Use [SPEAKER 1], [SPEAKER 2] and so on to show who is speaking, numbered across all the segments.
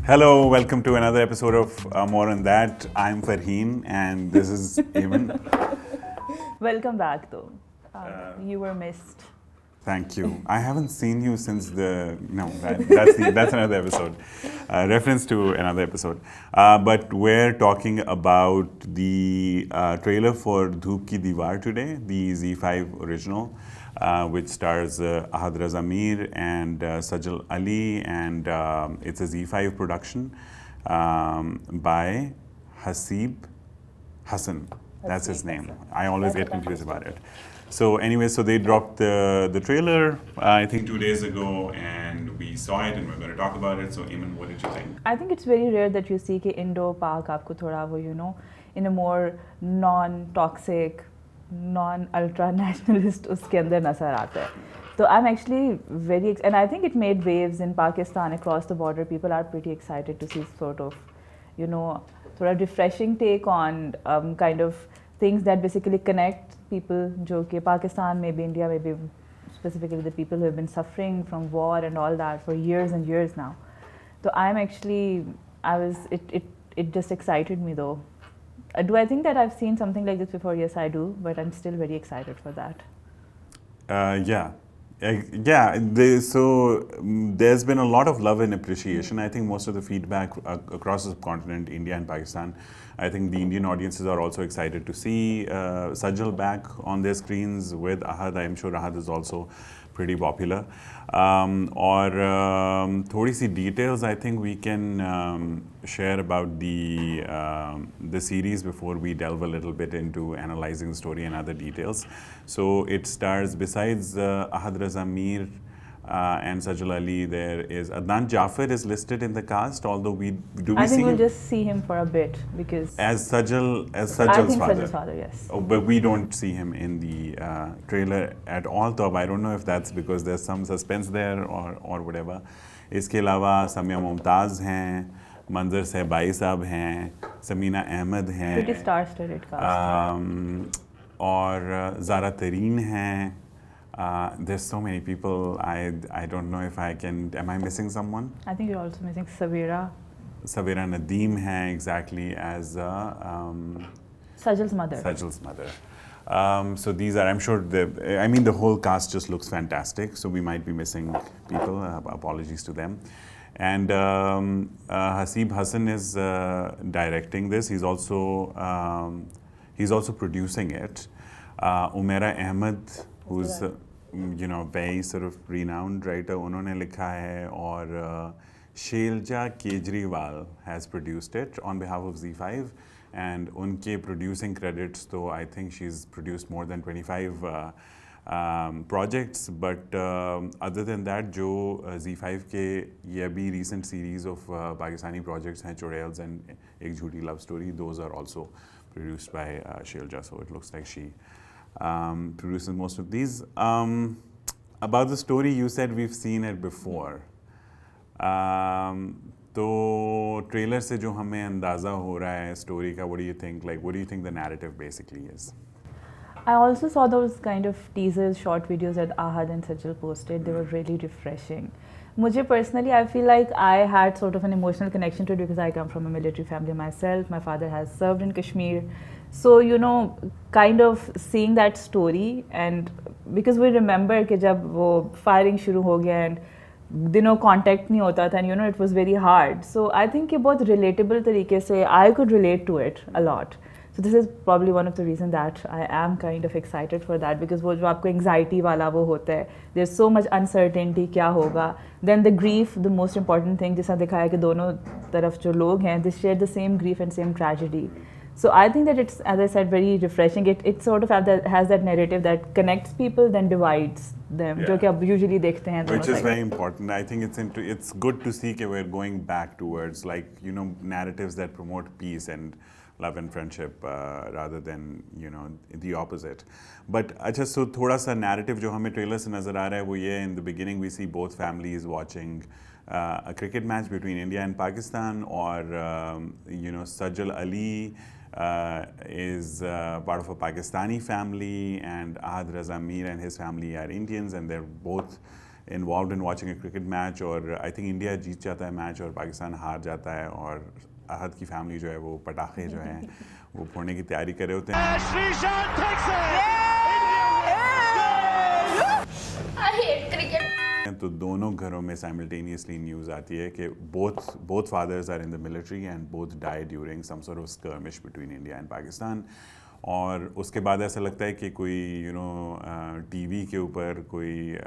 [SPEAKER 1] Hello, welcome to another episode of More on That. I'm Farheen and this is Emin.
[SPEAKER 2] Welcome back though. You were missed.
[SPEAKER 1] Thank you. I haven't seen you since that's another episode. Reference to another episode. But we're talking about the trailer for Dhoop ki Deewar today, the Z5 original, which stars Raza and Sajal Ali, and it's a Z5 production by Hassan. That's his name. I always get confused about it. So anyway, so they dropped the trailer, I think 2 days ago, and we saw it and we're going to talk about it. So Eamon, what did you think?
[SPEAKER 2] I think it's very rare that you see कि Indo-Pak आपको थोड़ा वो in a more non-toxic, non-ultra-nationalist उसके अंदर नजर आता है. So I'm actually and I think it made waves in Pakistan across the border. People are pretty excited to see sort of, sort of refreshing take on kind of things that basically connect people जो कि Pakistan, maybe India, maybe specifically the people who have been suffering from war and all that for years and years now. So it just excited me though. Do I think that I've seen something like this before? Yes, I do, but I'm still very excited for that.
[SPEAKER 1] There's been a lot of love and appreciation. I think most of the feedback across the continent, India and Pakistan, I think the Indian audiences are also excited to see Sajal back on their screens with Ahad. I'm sure Ahad is also pretty popular. और थोड़ी सी details I think we can share about the series before we delve a little bit into analyzing the story and other details. So it stars, besides Ahad Raza Mir and Sajal Ali, there is Adnan Jafar is listed in the cast, although
[SPEAKER 2] I think we'll just see him for a bit because
[SPEAKER 1] as Sajal's father.
[SPEAKER 2] Sajal's father, yes.
[SPEAKER 1] Oh, but we don't see him in the trailer at all. So I don't know if that's because there's some suspense there or whatever. इसके अलावा समिया मुमताज़ हैं, मंजर सहबाई साहब हैं, समीना अहमद हैं,
[SPEAKER 2] pretty star-studded cast,
[SPEAKER 1] और ज़ारा तरीन हैं. There's so many people. I don't know if I can. Am I missing someone?
[SPEAKER 2] I think you're also missing Savira.
[SPEAKER 1] Savira Nadeem hai, exactly, as
[SPEAKER 2] Sajal's mother.
[SPEAKER 1] Sajal's mother. So these are, I'm sure, the whole cast just looks fantastic. So we might be missing people. Apologies to them. And Haseeb Hassan is directing this. He's also producing it. Umaira Ahmed, who's very sort of renowned writer, उन्होंने लिखा है, और Shailja Kejriwal has produced it on behalf of Z5, and उनके producing credits, though I think she's produced more than 25 projects, but other than that, जो Z5 के ये भी recent series of Pakistani projects हैं, Chorales and एक झूठी love story, those are also produced by Shailja, so it looks like she produces most of these. About the story, you said we've seen it before. तो trailer से जो हमें अंदाज़ा हो रहा है स्टोरी का, what do you think? Like, what do you think the narrative basically is?
[SPEAKER 2] I also saw those kind of teasers, short videos that Ahad and Sajal posted. They were really refreshing. मुझे personally, I feel like I had sort of an emotional connection to it because I come from a military family myself. My father has served in Kashmir. So, kind of seeing that story, and because we remember कि जब वो firing शुरू हो गया and contact नहीं होता था, and it was very hard. So I think ये बहुत relatable तरीके से I could relate to it a lot. So this is probably one of the reasons that I am kind of excited for that, because वो जो आपको anxiety वाला वो होता है, there's so much uncertainty क्या होगा, then the grief, the most important thing जैसा दिखाया कि दोनों तरफ जो लोग हैं, they share the same grief and same tragedy. So I think that it's, as I said, very refreshing. It sort of has that narrative that connects people, then divides them. जो कि आप usually देखते हैं.
[SPEAKER 1] Which is very important. I think it's good to see that we're going back towards narratives that promote peace and love and friendship rather than the opposite. But अच्छा, so थोड़ा सा narrative जो हमें trailer से नजर आ रहा है वो ये, in the beginning we see both families watching a cricket match between India and Pakistan, or Sajal Ali is part of a Pakistani family, and Ahad Raza Mir and his family are Indians, and they're both involved in watching a cricket match और I think India जीत जाता है match और पाकिस्तान हार जाता है और अहद की family जो है वो पटाखे जो हैं वो फोड़ने की तैयारी कर रहे होते हैं.
[SPEAKER 3] I hate cricket.
[SPEAKER 1] तो दोनों घरों में साइमल्टेनियसली न्यूज़ आती है कि both fathers are in the military and both died during some sort of skirmish between India and Pakistan. और उसके बाद ऐसा लगता है कि कोई टीवी के ऊपर कोई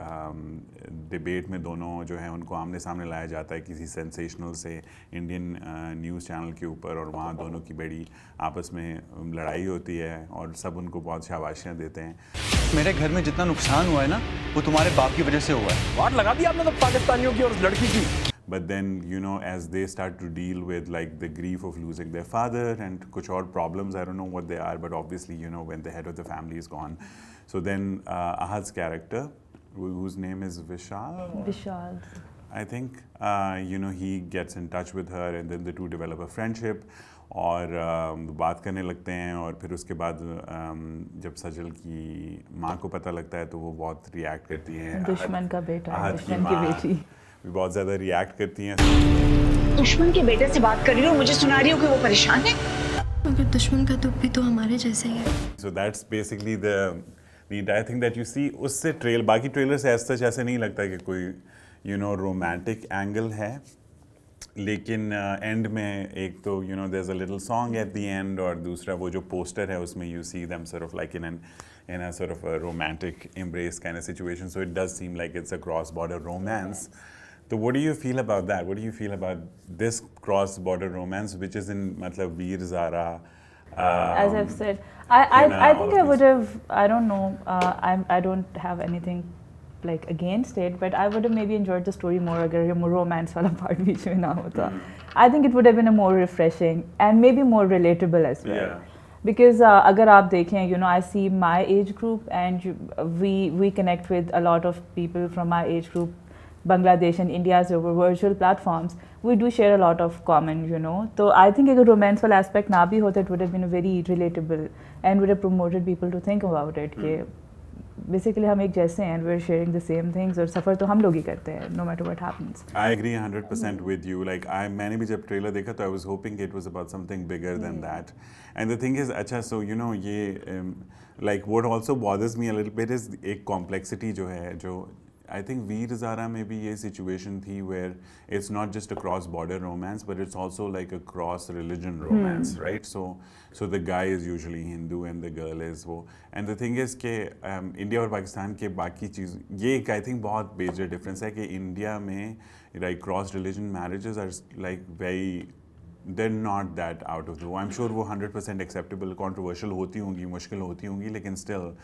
[SPEAKER 1] डिबेट में दोनों जो हैं उनको आमने सामने लाया जाता है किसी सेंसेशनल से इंडियन न्यूज़ चैनल के ऊपर और वहाँ दोनों की बड़ी आपस में लड़ाई होती है और सब उनको बहुत शाबाशियाँ देते हैं.
[SPEAKER 4] मेरे घर में जितना नुकसान हुआ है ना वो तुम्हारे बाप की वजह से हुआ है.
[SPEAKER 5] वाट लगा दी आपने तो पाकिस्तानियों की और उस लड़की की.
[SPEAKER 1] But then, as they start to deal with like the grief of losing their father and kuch aur problems, I don't know what they are, but obviously, when the head of the family is gone. So then Ahad's character, whose name is Vishal?
[SPEAKER 2] Vishal.
[SPEAKER 1] I think, he gets in touch with her and then the two develop a friendship. और बात करने लगते हैं और फिर उसके बाद जब सजल की माँ को पता लगता है तो वो बहुत रिएक्ट करती हैं.
[SPEAKER 2] दुश्मन का बेटा, दुश्मन की बेटी
[SPEAKER 1] भी बहुत ज़्यादा रिएक्ट करती हैं.
[SPEAKER 6] दुश्मन के बेटे से बात कर रही हो, मुझे सुना रही हो कि वो परेशान है.
[SPEAKER 3] मगर दुश्मन का दुख भी तो हमारे जैसे ही है.
[SPEAKER 1] So that's basically the entire thing that you see. उससे बाकी ट्रेलर से ऐसा नहीं लगता कि कोई रोमांटिक एंगल है. लेकिन एंड में एक तो there's a little song at the end और दूसरा वो जो पोस्टर है उसमें you see them sort of like in a sort of a romantic embrace kind of situation. So it does seem like it's a cross-border romance. So what do you feel about that? What do you feel about this cross-border romance, which is in Veer Zara?
[SPEAKER 2] As I've said, I think I would have. I don't know. I don't have anything like against it, but I would have maybe enjoyed the story more अगर ये romance वाला part बीच में ना होता. I think it would have been a more refreshing and maybe more relatable as well.
[SPEAKER 1] Yeah.
[SPEAKER 2] Because अगर आप देखें, I see my age group and we connect with a lot of people from my age group, Bangladesh and India over virtual platforms. We do share a lot of common, So I think अगर romance वाला aspect ना भी होता, it would have been very relatable and would have promoted people to think about it. कि basically हम एक जैसे हैं and we're sharing the same things और सफ़र तो हम लोग ही करते हैं no matter what happens.
[SPEAKER 1] I agree 100% with you. Like मैंने भी जब ट्रेलर देखा तो I was hoping it was about something bigger than that. And the thing is, अच्छा, so ये like what also bothers me a little bit is एक complexity जो है जो I think Veer Zara में भी ये situation थी where it's not just a cross-border romance, but it's also like a cross-religion romance, right? So the guy is usually Hindu and the girl is वो. And the thing is कि India और पाकिस्तान के बाकी चीज़ ये एक I think बहुत major difference है कि इंडिया में like cross-religion marriages are like very they're not that out of the blue. I'm sure वो 100% acceptable, controversial होती होंगी, मुश्किल होती होंगी, लेकिन still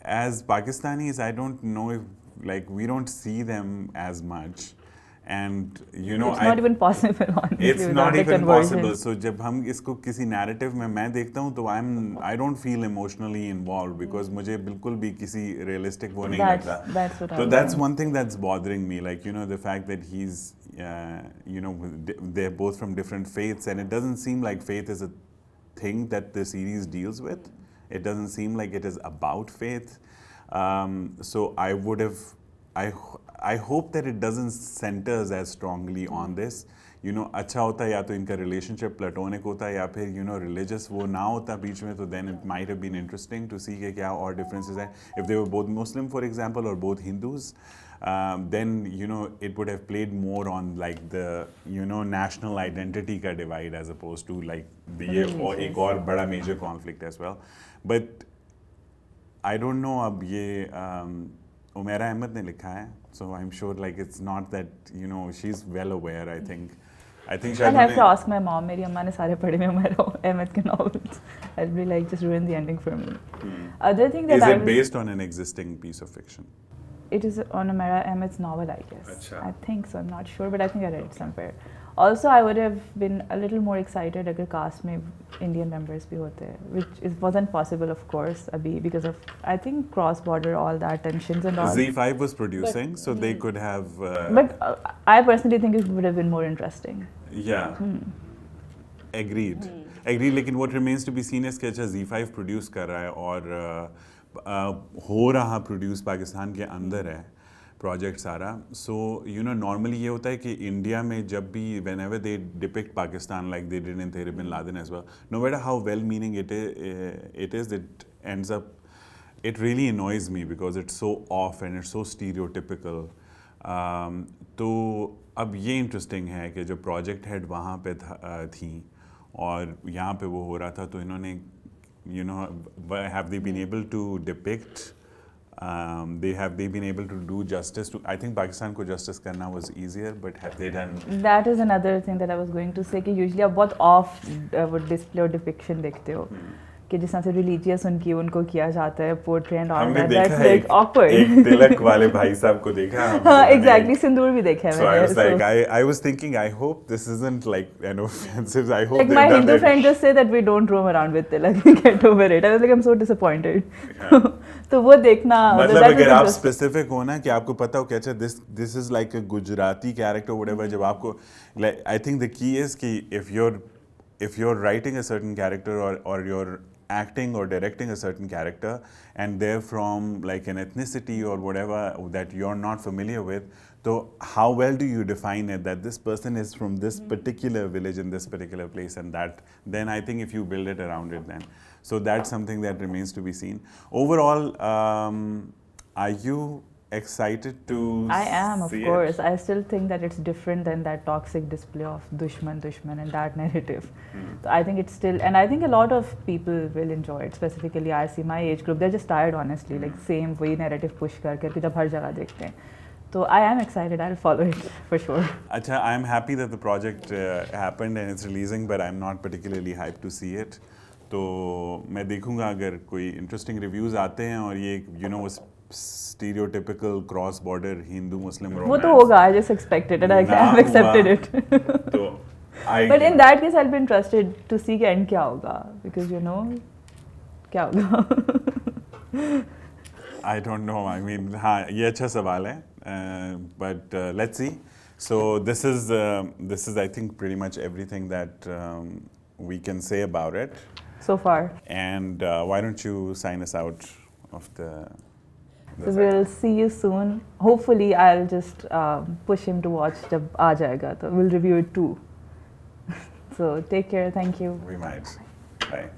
[SPEAKER 1] as Pakistanis, I don't know if like we don't see them as much, and
[SPEAKER 2] it's not even possible. Honestly,
[SPEAKER 1] it's not even possible. So जब हम इसको किसी narrative में मैं देखता हूँ तो I don't feel emotionally involved because मुझे बिल्कुल भी किसी realistic वो नहीं लगता.
[SPEAKER 2] That's what
[SPEAKER 1] so that's one thing that's bothering me. Like the fact that he's they're both from different faiths, and it doesn't seem like faith is a thing that the series deals with. It doesn't seem like it is about faith. So I would have, I hope that it doesn't centers as strongly on this. अच्छा होता या तो इनका relationship platonic होता या फिर religious वो ना होता बीच में, तो then it might have been interesting to see कि क्या और differences हैं. If they were both Muslim, for example, or both Hindus, then it would have played more on like the national identity का divide as opposed to like ये एक और बड़ा major conflict as well. But I don't know अब ये उमेरा अहमद ने लिखा है, so I'm sure like it's not that she's well aware. I think
[SPEAKER 2] I'll have to ask my mom. मेरी अम्मा ने सारे पढ़े हुए उमेरा अहमद के novels. I'll be like just ruin the ending for me. Other thing that
[SPEAKER 1] is it based on an existing piece of fiction?
[SPEAKER 2] It is on Umaira Ahmed's novel, I guess.
[SPEAKER 1] Achha.
[SPEAKER 2] I think so. I'm not sure, but I think I read it somewhere. Also, I would have been a little more excited if cast में Indian members भी होते, which wasn't possible, of course, abhi, because of I think cross-border, all that tensions and all.
[SPEAKER 1] Z5 was producing, so they could have.
[SPEAKER 2] But I personally think it would have been more interesting.
[SPEAKER 1] Yeah. Agreed. Agreed. लेकिन what remains to be seen is कि अच्छा Z5 produce कर रहा है और हो रहा produce Pakistan के अंदर है प्रोजेक्ट सारा. सो यू नो नॉर्मली ये होता है कि इंडिया में जब भी whenever they depict Pakistan like they did in Tehrir bin Laden as well, no matter how well meaning it is, it ends up, it really annoys me because it's so off and it's so stereotypical. तो अब ये interesting है कि जो project head वहाँ पे थी और यहाँ पे वो हो रहा था, तो इन्होंने you know have they been able to depict, have they been able to do justice to, I think Pakistan को justice करना was easier, but have they done?
[SPEAKER 2] That is another thing that I was going to say कि usually आप बहुत off display और depiction देखते हो कि जिस तरह से religious उनको किया जाता है poetry and all that, that's like awkward.
[SPEAKER 1] एक तिलक वाले भाई साहब को देखा
[SPEAKER 2] हाँ exactly, सिंदूर भी देखा है
[SPEAKER 1] So I
[SPEAKER 2] मैंने.
[SPEAKER 1] was like, I was thinking, I hope this isn't like an offensive. I hope
[SPEAKER 2] Like
[SPEAKER 1] they've
[SPEAKER 2] my
[SPEAKER 1] done
[SPEAKER 2] Hindu
[SPEAKER 1] that.
[SPEAKER 2] friend just say that we don't roam around with tilak. We get over it. I was like, I'm so disappointed. तो वो देखना.
[SPEAKER 1] मतलब
[SPEAKER 2] that was
[SPEAKER 1] अगर आप
[SPEAKER 2] interesting.
[SPEAKER 1] Specific हो ना कि आपको पता हो कि अच्छा this is like a Gujarati character whatever, जब आपको like I think the key is कि if you're writing a certain character or you're acting or directing a certain character and they're from like an ethnicity or whatever that you're not familiar with, so how well do you define it that this person is from this particular village in this particular place, and that then I think if you build it around it, then so that's something that remains to be seen. Overall, are you excited to
[SPEAKER 2] I am, of
[SPEAKER 1] see
[SPEAKER 2] course.
[SPEAKER 1] it?
[SPEAKER 2] I still think that it's different than that toxic display of dushman and that narrative. So I think it's still, and I think a lot of people will enjoy it. Specifically, I see my age group. They're just tired, honestly. Like same वही narrative push करके जब हर जगह देखते हैं. So I am excited. I'll follow it for sure.
[SPEAKER 1] Acha, I'm happy that the project happened and it's releasing, but I'm not particularly hyped to see it. तो मैं देखूँगा अगर कोई interesting reviews आते हैं और ये you know stereotypical cross border Hindu Muslim romance.
[SPEAKER 2] वो तो होगा. I just expected it. I have accepted it.
[SPEAKER 1] तो
[SPEAKER 2] But in that case, I'll be interested to see कि end क्या होगा, because you know क्या होगा.
[SPEAKER 1] I don't know. I mean, हाँ ये अच्छा सवाल है. But let's see. So this is I think pretty much everything that we can say about it.
[SPEAKER 2] So far.
[SPEAKER 1] And why don't you sign us out of the
[SPEAKER 2] So we'll see you soon. Hopefully, I'll just push him to watch जब आ जाएगा तो we'll review it too. So take care. Thank you.
[SPEAKER 1] We might. Bye.